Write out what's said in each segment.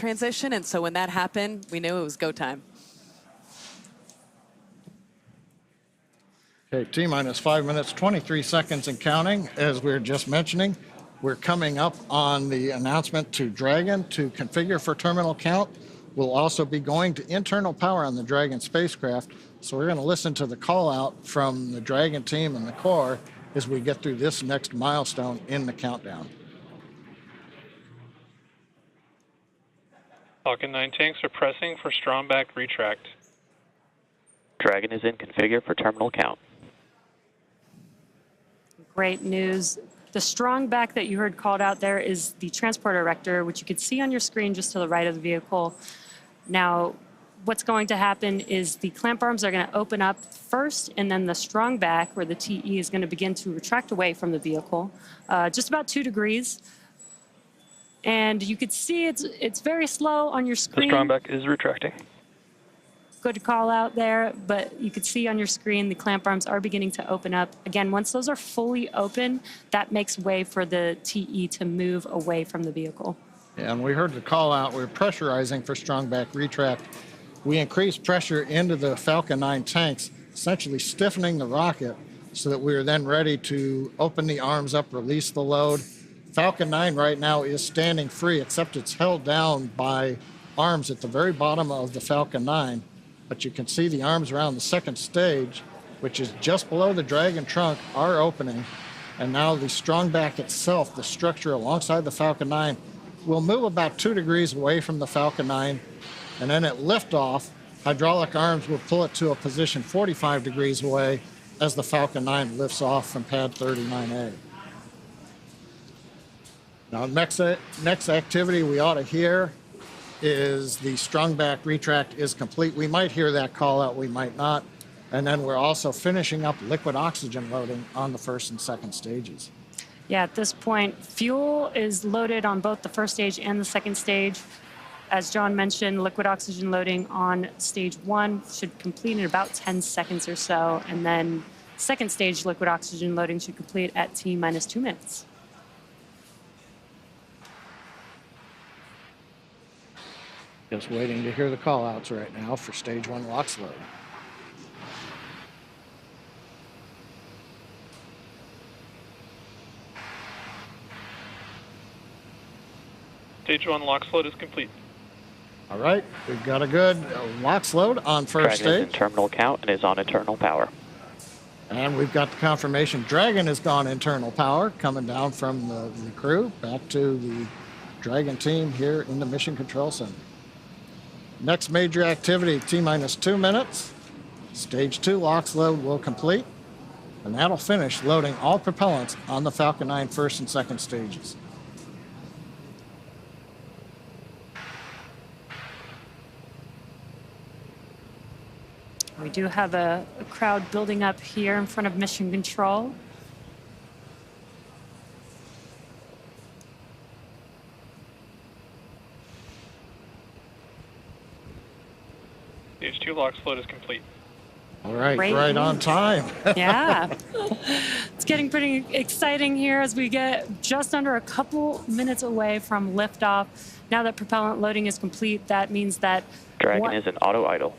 transition, and so when that happened, we knew it was go time. Okay, T-minus 5 minutes, 23 seconds and counting. As we were just mentioning, we're coming up on the announcement to Dragon to configure for terminal count. We'll also be going to internal power on the Dragon spacecraft. So we're going to listen to the call out from the Dragon team and the core as we get through this next milestone in the countdown. Falcon 9 tanks are pressing for strong back retract. Dragon is in configure for terminal count. Great news. The strong back that you heard called out there is the transporter erector, which you can see on your screen just to the right of the vehicle. Now, what's going to happen is the clamp arms are going to open up first, and then the strong back, where the TE is going to begin to retract away from the vehicle, just about 2 degrees. And you could see it's very slow on your screen. The strong back is retracting. Good call out there, but you could see on your screen the clamp arms are beginning to open up. Again, once those are fully open, that makes way for the TE to move away from the vehicle. Yeah, and we heard the call out. We're pressurizing for strong back retract. We increased pressure into the Falcon 9 tanks, essentially stiffening the rocket so that we are then ready to open the arms up, release the load. Falcon 9 right now is standing free, except it's held down by arms at the very bottom of the Falcon 9. But you can see the arms around the second stage, which is just below the Dragon trunk, are opening. And now the strong back itself, the structure alongside the Falcon 9, will move about 2 degrees away from the Falcon 9. And then at liftoff, hydraulic arms will pull it to a position 45 degrees away as the Falcon 9 lifts off from pad 39A. Now, next activity we ought to hear is the strong back retract is complete. We might hear that call out, we might not. And then we're also finishing up liquid oxygen loading on the first and second stages. Yeah, at this point, fuel is loaded on both the first stage and the second stage. As John mentioned, liquid oxygen loading on stage 1 should complete in about 10 seconds or so. And then second stage liquid oxygen loading should complete at T-minus 2 minutes. Just waiting to hear the call outs right now for stage 1 LOX load. Stage 1 LOX load is complete. All right, we've got a good LOX load on first Dragon is stage. in terminal count and is on internal power. And we've got the confirmation Dragon has gone internal power, coming down from the crew back to the Dragon team here in the Mission Control Center. Next major activity, T-minus 2 minutes. Stage 2 LOX load will complete, and that'll finish loading all propellants on the Falcon 9 first and second stages. We do have a crowd building up here in front of Mission Control. Stage 2 LOX load is complete. All right, Great right on news. time. Yeah. It's getting pretty exciting here as we get just under a couple minutes away from liftoff. Now that propellant loading is complete, that means that Dragon is in auto idle.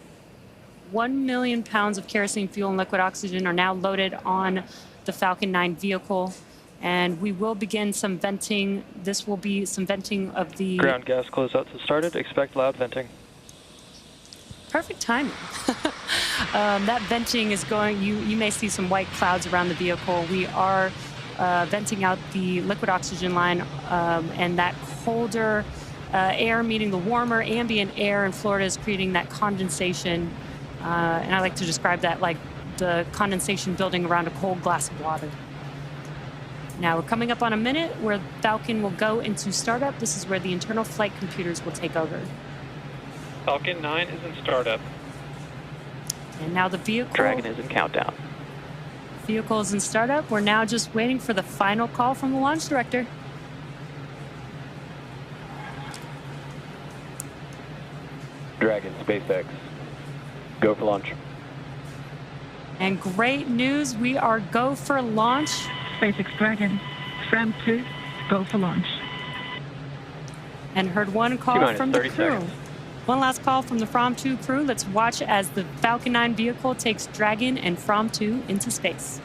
1 million pounds of kerosene fuel and liquid oxygen are now loaded on the Falcon 9 vehicle. And we will begin some venting. This will be some venting of the... Ground gas closeouts have started. Expect loud venting. Perfect timing. That venting is going, you may see some white clouds around the vehicle. We are venting out the liquid oxygen line, and that colder air meeting the warmer ambient air in Florida is creating that condensation. And I like to describe that like the condensation building around a cold glass of water. Now we're coming up on a minute where Falcon will go into startup. This is where the internal flight computers will take over. Falcon 9 is in startup. And now the vehicle... Dragon is in countdown. Vehicle is in startup. We're now just waiting for the final call from the launch director. Dragon, SpaceX. Go for launch. And great news, we are go for launch. SpaceX Dragon, Fram2, go for launch. And heard one call T-minus from the 30 crew. seconds. One last call from the Fram2 crew. Let's watch as the Falcon 9 vehicle takes Dragon and Fram2 into space.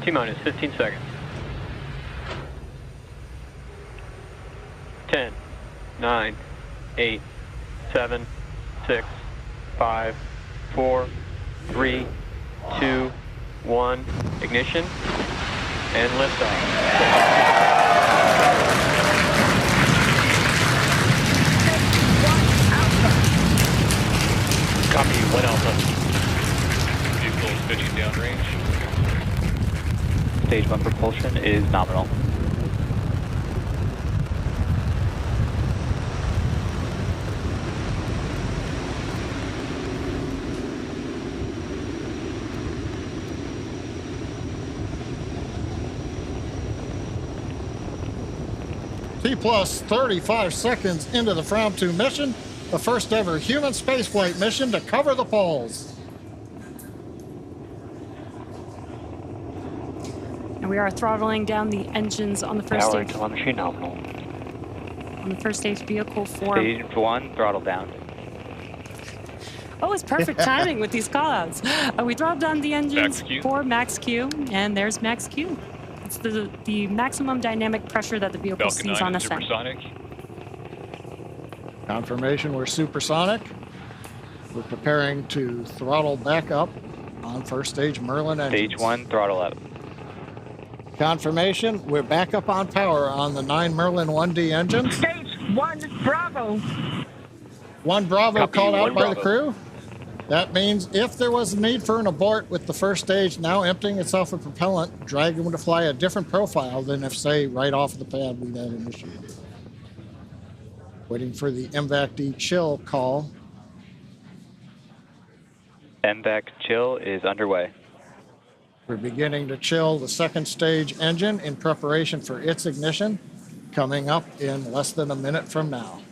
T-minus 15 seconds. 10, 9, 8, 7, 6, 5, 4, 3, 2, 1. Ignition and liftoff. Copy, 1 Alpha. Vehicle is pitching downrange. Stage 1 propulsion is nominal. T plus 35 seconds into the Fram2 mission, the first ever human spaceflight mission to cover the poles. And we are throttling down the engines on the first Power stage. telemetry nominal. On the first stage vehicle for. Stage 1, throttle down. Oh, it's perfect timing with these callouts. We throttled down the engines Max Q. for max Q, and there's max Q. It's the maximum dynamic pressure that the vehicle Falcon sees 9 on is ascent. supersonic. Confirmation we're supersonic. We're preparing to throttle back up on first stage Merlin engines. Stage 1, throttle up. Confirmation we're back up on power on the 9 Merlin 1D engines. Stage 1 Bravo. 1 Bravo Copy, called out 1 by the Bravo. crew. That means if there was a need for an abort with the first stage now emptying itself of propellant, Dragon would fly a different profile than if, say, right off the pad we had initiated. Waiting for the MVAC-D chill call. MVAC chill is underway. We're beginning to chill the second stage engine in preparation for its ignition, coming up in less than a minute from now.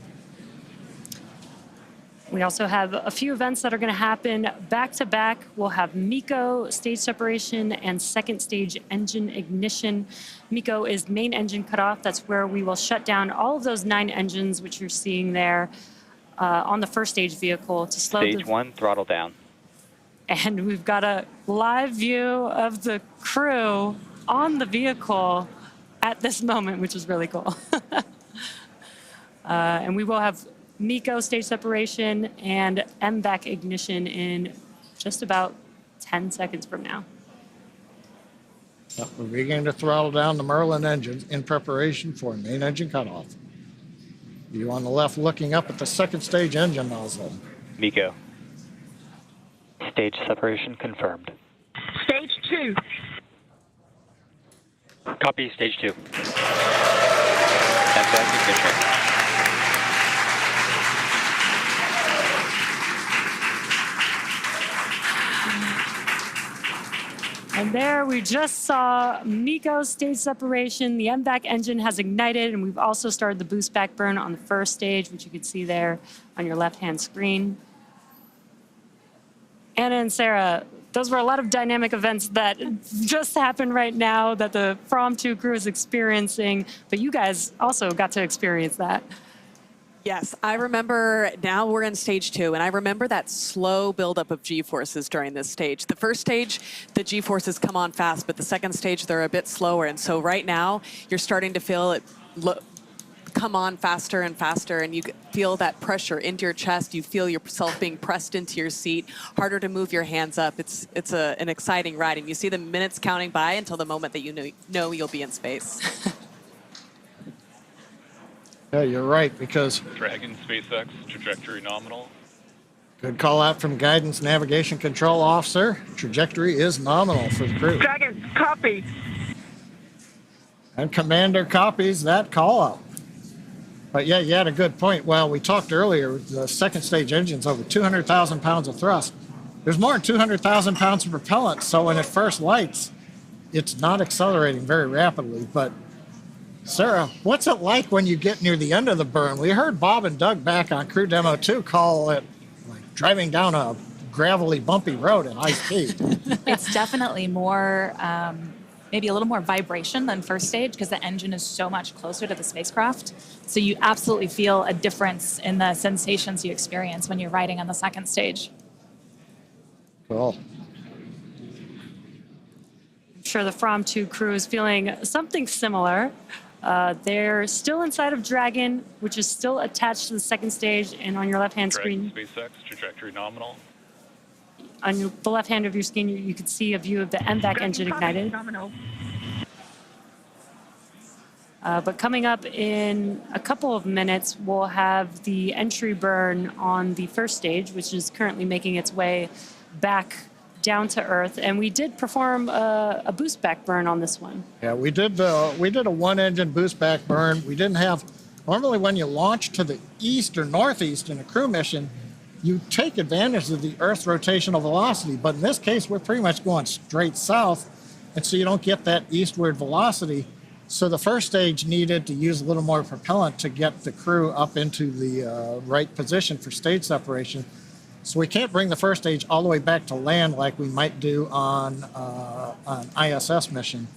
We also have a few events that are going to happen back to back. We'll have MECO stage separation and second stage engine ignition. MECO is main engine cutoff. That's where we will shut down all of those 9 engines, which you're seeing there on the first stage vehicle to slow Stage 1, throttle down. And we've got a live view of the crew on the vehicle at this moment, which is really cool. And we will have MECO stage separation and MVAC ignition in just about 10 seconds from now. Yep, we're beginning to throttle down the Merlin engines in preparation for main engine cutoff. You on the left looking up at the second stage engine nozzle. MECO. Stage separation confirmed. Stage 2. Copy, stage 2. MVAC ignition. And there we just saw MECO stage separation. The MVAC engine has ignited, and we've also started the boost back burn on the first stage, which you can see there on your left-hand screen. Anna and Sarah, those were a lot of dynamic events that just happened right now that the Fram2 crew is experiencing, but you guys also got to experience that. Yes, I remember now we're in stage 2, and I remember that slow buildup of G-forces during this stage. The first stage, the G-forces come on fast, but the second stage, they're a bit slower. And so right now, you're starting to feel it come on faster and faster, and you feel that pressure into your chest. You feel yourself being pressed into your seat, harder to move your hands up. It's an exciting ride, and you see the minutes counting by until the moment that you know you'll be in space. Yeah, you're right, because Dragon, SpaceX, trajectory nominal. good call out from Guidance Navigation Control Officer. Trajectory is nominal for the crew. Dragon, copy. And Commander copies that call out. But yeah, you had a good point. Well, we talked earlier, the second stage engine's over 200,000 pounds of thrust. There's more than 200,000 pounds of propellant, so when it first lights, it's not accelerating very rapidly. But Sarah, what's it like when you get near the end of the burn? We heard Bob and Doug back on Crew Demo 2 call it like driving down a gravelly, bumpy road in high speed. It's definitely more, maybe a little more vibration than first stage because the engine is so much closer to the spacecraft. So you absolutely feel a difference in the sensations you experience when you're riding on the second stage. Cool. I'm sure the Fram2 crew is feeling something similar. They're still inside of Dragon, which is still attached to the second stage, and on your left-hand Dragon screen, SpaceX, trajectory nominal. on the left hand of your screen, you can see a view of the MVAC engine ignited. Nominal. But coming up in a couple of minutes, we'll have the entry burn on the first stage, which is currently making its way back down to Earth. And we did perform a boost back burn on this one. Yeah, we did a one-engine boost back burn. We didn't have, normally when you launch to the east or northeast in a crew mission, you take advantage of the Earth's rotational velocity. But in this case, we're pretty much going straight south, and so you don't get that eastward velocity. So the first stage needed to use a little more propellant to get the crew up into the right position for stage separation. So we can't bring the first stage all the way back to land like we might do on an ISS mission.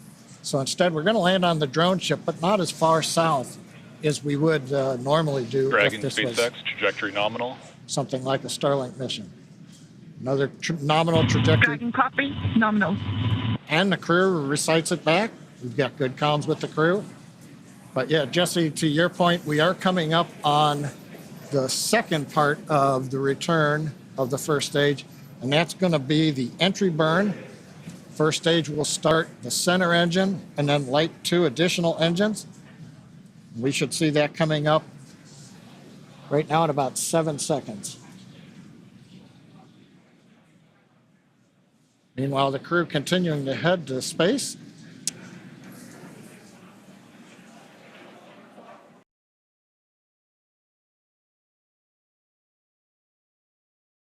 So instead, we're going to land on the drone ship, but not as far south as we would normally do Dragon if this was SpaceX, trajectory nominal. something like a Starlink mission. Another nominal trajectory, Dragon copy. Nominal. and the crew recites it back. We've got good comms with the crew. But yeah, Jesse, to your point, we are coming up on the second part of the return of the first stage, and that's going to be the entry burn. First stage will start the center engine and then light 2 additional engines. We should see that coming up right now in about 7 seconds. Meanwhile, the crew continuing to head to space.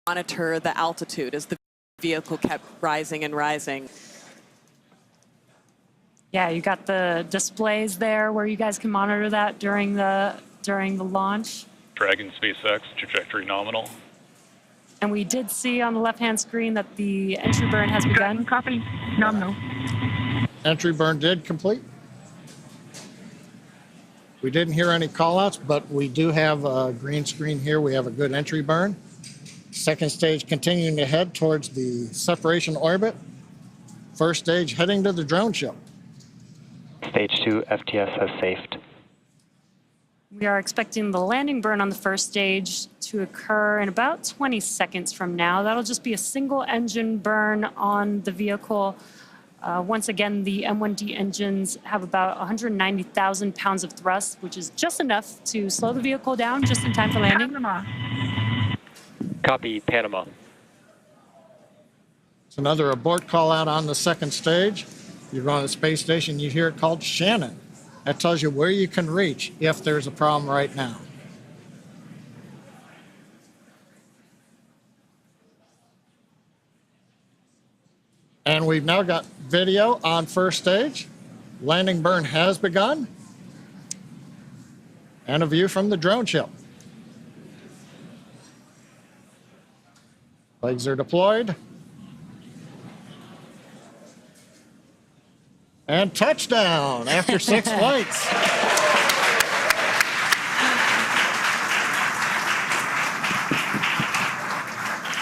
Monitor the altitude as the vehicle kept rising and rising. Yeah, you got the displays there where you guys can monitor that during the launch. Dragon SpaceX, trajectory nominal. And we did see on the left-hand screen that the entry burn has Dragon begun. copy. Nominal. Entry burn did complete. We didn't hear any callouts, but we do have a green screen here. We have a good entry burn. Second stage continuing to head towards the separation orbit. First stage heading to the drone ship. Stage 2 FTS has safed. We are expecting the landing burn on the first stage to occur in about 20 seconds from now. That'll just be a single engine burn on the vehicle. Once again, the M1D engines have about 190,000 pounds of thrust, which is just enough to slow the vehicle down just in time for landing. Panama. Copy, Panama. It's another abort call out on the second stage. You go on the space station, you hear it called Shannon. That tells you where you can reach if there's a problem right now. And we've now got video on first stage. Landing burn has begun. And a view from the drone ship. Legs are deployed. And touchdown after 6 flights.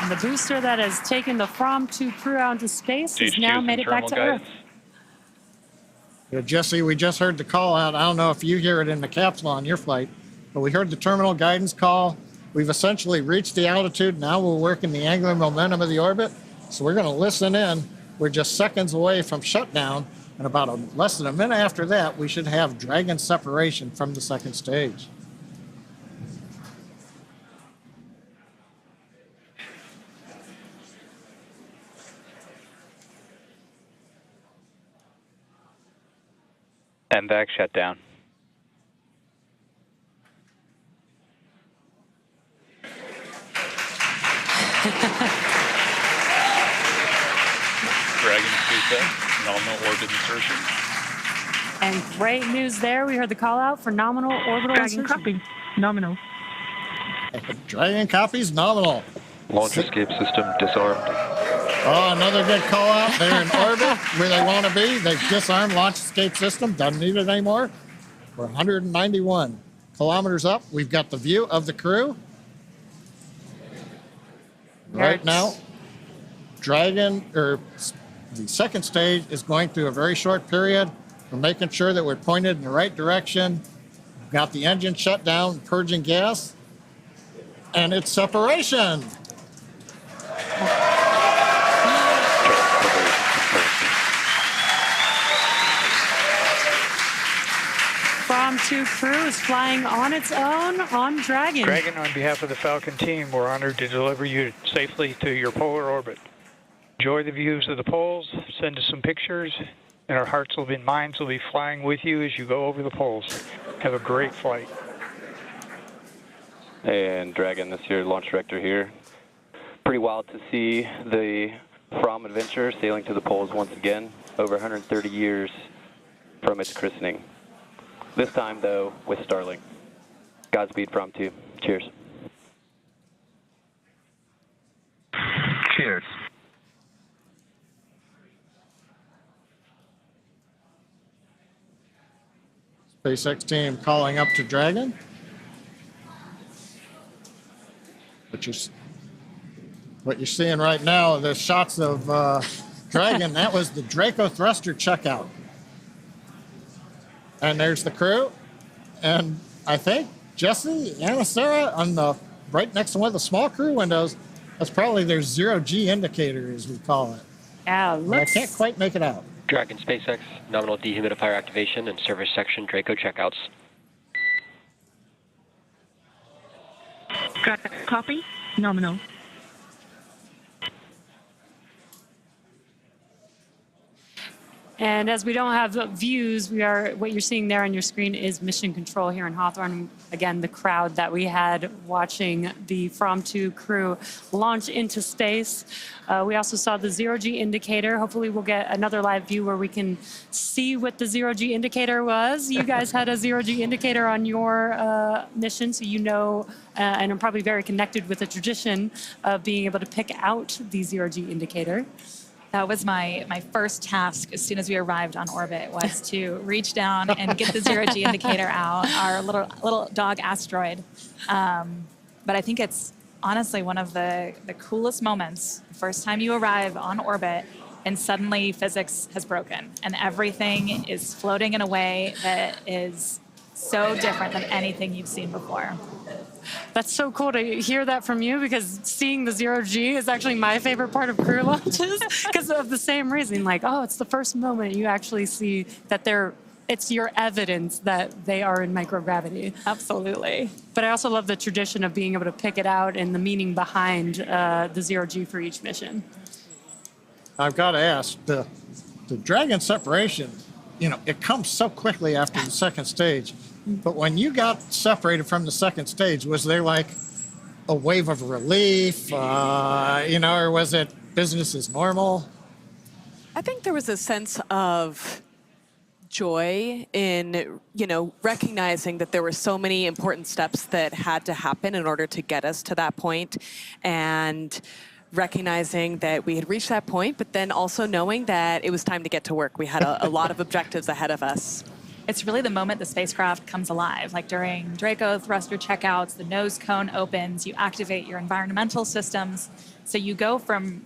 And the booster that has taken the Fram2 crew out into space has Stage now 2 made it back to Earth. guidance. Yeah, Jesse, we just heard the call out. I don't know if you hear it in the capsule on your flight, but we heard the terminal guidance call. We've essentially reached the altitude. Now we're working the angular momentum of the orbit. So we're going to listen in. We're just seconds away from shutdown. And about less than a minute after that, we should have Dragon separation from the second stage. MVAC shut down. Dragon SpaceX, nominal orbit insertion. And great news there. We heard the call out for nominal orbital Dragon insertion. copy. Nominal. Dragon copies nominal. Launch escape system disarmed. Oh, another good call out. They're in orbit where they want to be. They've disarmed launch escape system. Doesn't need it anymore. We're 191 kilometers up. We've got the view of the crew. Right now, Dragon, or the second stage, is going through a very short period. We're making sure that we're pointed in the right direction. We've got the engine shut down, purging gas, and it's separation. Fram2 crew is flying on its own on Dragon. Dragon, on behalf of the Falcon team, we're honored to deliver you safely to your polar orbit. Enjoy the views of the poles, send us some pictures, and our hearts and minds will be flying with you as you go over the poles. Have a great flight. And Dragon, this is your launch director here. Pretty wild to see the Fram adventure sailing to the poles once again, over 130 years from its christening. This time, though, with Starlink. Godspeed, Fram2. Cheers. Cheers. SpaceX team calling up to Dragon. What you're seeing right now, the shots of Dragon, that was the Draco thruster checkout. And there's the crew. And I think Jesse and Sarah on the right next to one of the small crew windows, that's probably their zero-G indicator, as we call it. Yeah, I can't quite make it out. Dragon SpaceX, nominal dehumidifier activation and service section Draco checkouts. Copy. Nominal. And as we don't have views, what you're seeing there on your screen is mission control here in Hawthorne. Again, the crowd that we had watching the Fram2 crew launch into space. We also saw the zero-G indicator. Hopefully we'll get another live view where we can see what the zero-G indicator was. You guys had a zero-G indicator on your mission, so you know, and I'm probably very connected with the tradition of being able to pick out the zero-G indicator. That was my first task as soon as we arrived on orbit, was to reach down and get the zero-G indicator out, our little dog asteroid. But I think it's honestly one of the coolest moments, the first time you arrive on orbit and suddenly physics has broken and everything is floating in a way that is so different than anything you've seen before. That's so cool to hear that from you, because seeing the zero-G is actually my favorite part of crew launches because of the same reason. Like, oh, it's the first moment you actually see that it's your evidence that they are in microgravity. Absolutely. But I also love the tradition of being able to pick it out and the meaning behind the zero-G for each mission. I've got to ask, the Dragon separation, it comes so quickly after the second stage. But when you got separated from the second stage, was there like a wave of relief, or was it business as normal? I think there was a sense of joy in, recognizing that there were so many important steps that had to happen in order to get us to that point, and recognizing that we had reached that point, but then also knowing that it was time to get to work. We had a lot of objectives ahead of us. It's really the moment the spacecraft comes alive. Like during Draco thruster checkouts, the nose cone opens, you activate your environmental systems. So you go from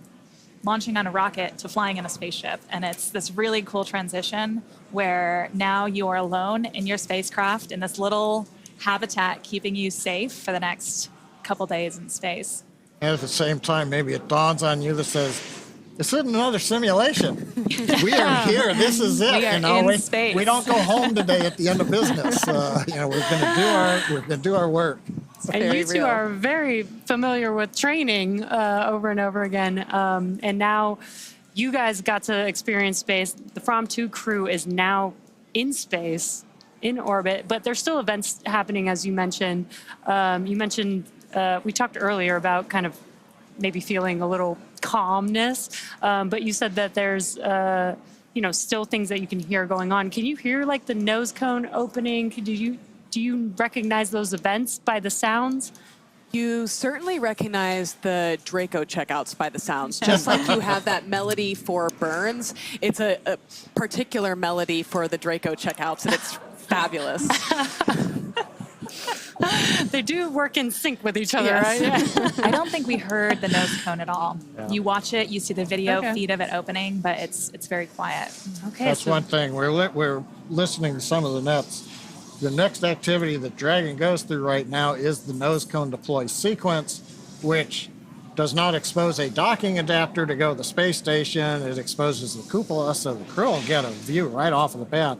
launching on a rocket to flying in a spaceship. And it's this really cool transition where now you are alone in your spacecraft in this little habitat keeping you safe for the next couple days in space. And at the same time, maybe it dawns on you that says, this isn't another simulation. We are here. This is it. We are in space. We don't go home today at the end of business. We're going to do our work. And you two are very familiar with training over and over again. And now you guys got to experience space. The Fram2 crew is now in space, in orbit, but there's still events happening, as you mentioned. We talked earlier about kind of maybe feeling a little calmness, but you said that there's still things that you can hear going on. Can you hear like the nose cone opening? Do you recognize those events by the sounds? You certainly recognize the Draco checkouts by the sounds. Just like you have that melody for Burns, it's a particular melody for the Draco checkouts, and it's fabulous. They do work in sync with each other, Yes. right? Yeah. I don't think we heard the nose cone at all. Yeah. You watch it, you see the video Okay. feed of it opening, but it's very quiet. Okay. That's so one thing. We're listening to some of the nets. The next activity that Dragon goes through right now is the nose cone deploy sequence, which does not expose a docking adapter to go to the space station. It exposes the cupola, so the crew will get a view right off of the bat.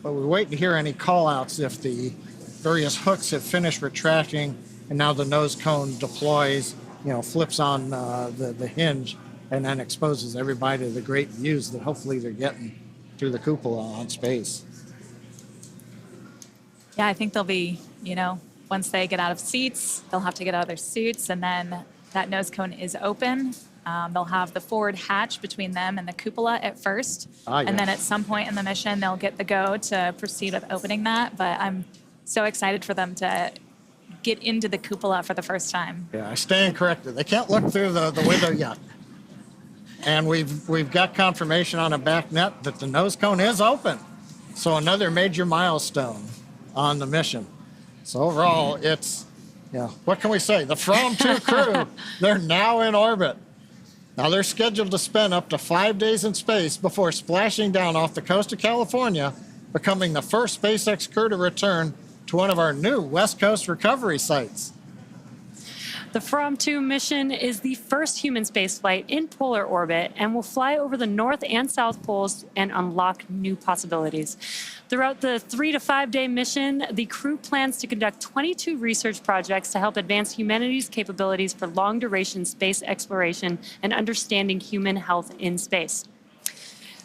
But we wait to hear any call-outs if the various hooks have finished retracting, and now the nose cone deploys, flips on the hinge, and then exposes everybody to the great views that hopefully they're getting through the cupola on space. Yeah, I think they'll be, once they get out of seats, they'll have to get out of their suits, and then that nose cone is open. They'll have the forward hatch between them and the cupola at first. And then at some point in the mission, they'll get the go to proceed with opening that. But I'm so excited for them to get into the cupola for the first time. Yeah, I stand corrected. They can't look through the window yet. And we've got confirmation on a back net that the nose cone is open. So another major milestone on the mission. So overall, it's, what can we say? The Fram2 crew, they're now in orbit. Now they're scheduled to spend up to 5 days in space before splashing down off the coast of California, becoming the first SpaceX crew to return to one of our new West Coast recovery sites. The Fram2 mission is the first human spaceflight in polar orbit and will fly over the North and South Poles and unlock new possibilities. Throughout the 3 to 5 day mission, the crew plans to conduct 22 research projects to help advance humanity's capabilities for long-duration space exploration and understanding human health in space.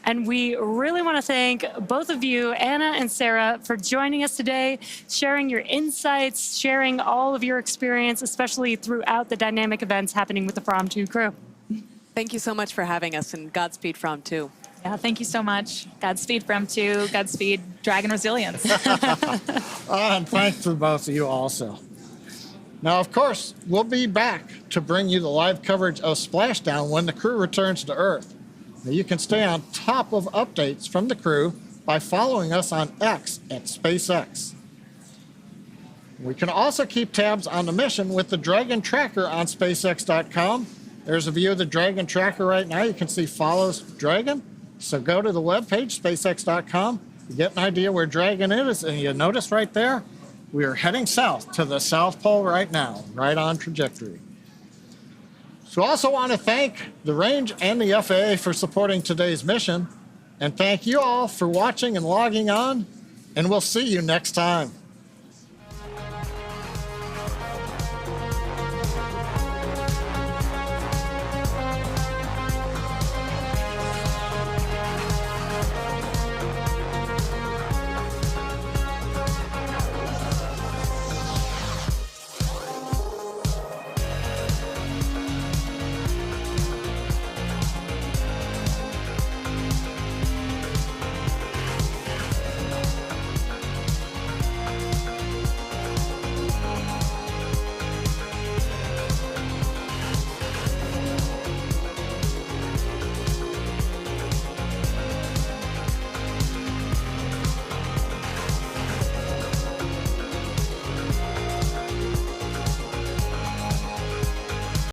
And we really want to thank both of you, Anna and Sarah, for joining us today, sharing your insights, sharing all of your experience, especially throughout the dynamic events happening with the Fram2 crew. Thank you so much for having us, and Godspeed Fram2. Yeah, thank you so much. Godspeed Fram2, Godspeed Dragon Resilience. And thanks to both of you also. Now, of course, we'll be back to bring you the live coverage of Splashdown when the crew returns to Earth. Now, you can stay on top of updates from the crew by following us on X at SpaceX. We can also keep tabs on the mission with the Dragon Tracker on SpaceX.com. There's a view of the Dragon Tracker right now. You can see follows Dragon. So go to the webpage, SpaceX.com. You get an idea where Dragon is, and you notice right there, we are heading south to the South Pole right now, right on trajectory. So I also want to thank the Range and the FAA for supporting today's mission. And thank you all for watching and logging on. And we'll see you next time.